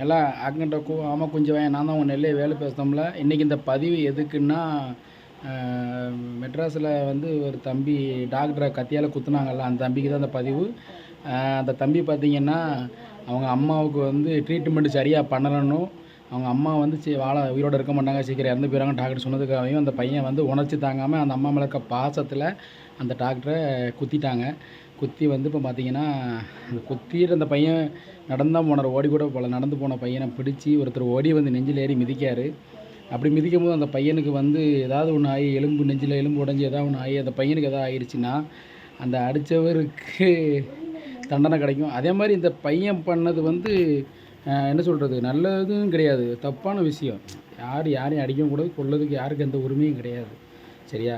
எல்லாம் அங்கிட்ட ஆமாம் கொஞ்சம் நான் தான் உங்கள் நெல்லையை வேலை பேசுகிறோம்ல. இன்றைக்கி இந்த பதிவு எதுக்குன்னா, மெட்ராஸில் வந்து ஒரு தம்பி டாக்டரை கத்தியால் குத்துனாங்கல்ல, அந்த தம்பிக்கு தான் அந்த பதிவு. அந்த தம்பி பார்த்திங்கன்னா, அவங்க அம்மாவுக்கு வந்து ட்ரீட்மெண்ட்டு சரியாக பண்ணலன்னும், அவங்க அம்மா வந்து உயிரோடு இருக்க மாட்டாங்க, சீக்கிரம் இறந்து போயிறாங்க டாக்டர் சொன்னதுக்காகவும் அந்த பையன் வந்து உணர்ச்சி தாங்காமல் அந்த அம்மா மேலே இருக்க பாசத்தில் அந்த டாக்டரை குத்திட்டாங்க. குத்தி வந்து இப்போ பார்த்திங்கன்னா, அந்த குத்திட்டு அந்த பையன் நடந்தான் போனார், ஓடி கூட போகல. நடந்து போன பையனை பிடிச்சி ஒருத்தர் ஓடி வந்து நெஞ்சில் ஏறி மிதிக்கார். அப்படி மிதிக்கும் போது அந்த பையனுக்கு வந்து ஏதாவது ஒன்று ஆகி நெஞ்சில் எலும்பு உடஞ்சி ஏதாவது ஒன்று ஆகி அந்த பையனுக்கு எதாவது ஆயிடுச்சுன்னா அந்த அடித்தவருக்கு தண்டனை கிடைக்கும். அதே மாதிரி இந்த பையன் பண்ணது வந்து என்ன சொல்கிறது, நல்லதும் கிடையாது, தப்பான விஷயம். யாரையும் அடிக்கவும் கூடாது, கொல்லதுக்கு யாருக்கு எந்த உரிமையும் கிடையாது. சரியா?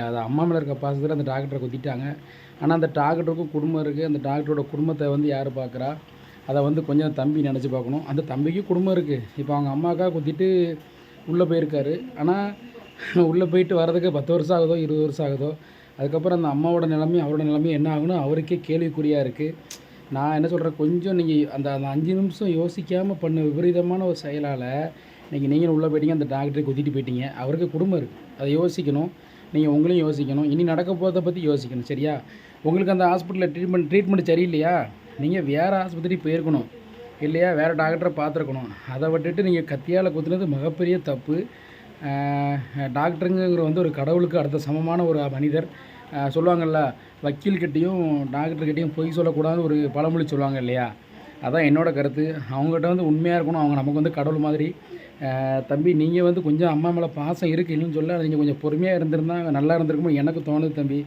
அது அம்மா மேலே இருக்க பாசத்தில் அந்த டாக்டரை குத்திட்டாங்க. ஆனால் அந்த டாக்டருக்கும் குடும்பம் இருக்குது. அந்த டாக்டரோட குடும்பத்தை வந்து யார் பார்க்குறா, அதை வந்து கொஞ்சம் தம்பி நினச்சி பார்க்கணும். அந்த தம்பிக்கு குடும்பம் இருக்குது. இப்போ அவங்க அம்மாக்காக குத்திட்டு உள்ளே போயிருக்காரு. ஆனால் உள்ளே போயிட்டு வர்றதுக்கு 10 வருஷம் ஆகுதோ 20 வருஷம் ஆகுதோ. அதுக்கப்புறம் அந்த அம்மாவோட நிலைமையும் அவரோட நிலைமையும் என்ன ஆகணும் அவருக்கே கேள்விக்குறியாக இருக்குது. நான் என்ன சொல்கிறேன், கொஞ்சம் நீங்கள் அந்த 5 நிமிஷம் யோசிக்காமல் பண்ண விபரீதமான ஒரு செயலால் இன்றைக்கி நீங்களும் உள்ளே போயிட்டீங்க, அந்த டாக்டரை குத்திட்டு போயிட்டீங்க. அவருக்கு குடும்பம் இருக்குது, அதை யோசிக்கணும். நீங்கள் உங்களையும் யோசிக்கணும், இனி நடக்க போகிறத பற்றி யோசிக்கணும். சரியா? உங்களுக்கு அந்த ஹாஸ்பிட்டலில் ட்ரீட்மெண்ட் சரியில்லையா, நீங்கள் வேறு ஆஸ்பத்திரி போயிருக்கணும் இல்லையா, வேறு டாக்டரை பார்த்துருக்கணும். அதை விட்டுட்டு நீங்கள் கத்தியால் குத்துனது மிகப்பெரிய தப்பு. டாக்டருங்கிற வந்து ஒரு கடவுளுக்கு அடுத்த சமமான ஒரு மனிதர். சொல்லுவாங்கள்ல, வக்கீல்கிட்டையும் டாக்டர்கிட்டையும் பொய் சொல்லக்கூடாதுன்னு ஒரு பழமொழி சொல்லுவாங்க இல்லையா, அதான் என்னோடய கருத்து. அவங்ககிட்ட வந்து உண்மையாக இருக்கணும், அவங்க நமக்கு வந்து கடவுள் மாதிரி. தம்பி, நீங்கள் வந்து கொஞ்சம் அம்மா மேலே பாசம் இருக்குது இல்லைன்னு சொல்ல, நீங்கள் கொஞ்சம் பொறுமையாக இருந்திருந்தால் நல்லா இருந்திருக்குமோ எனக்கு தோணுது தம்பி.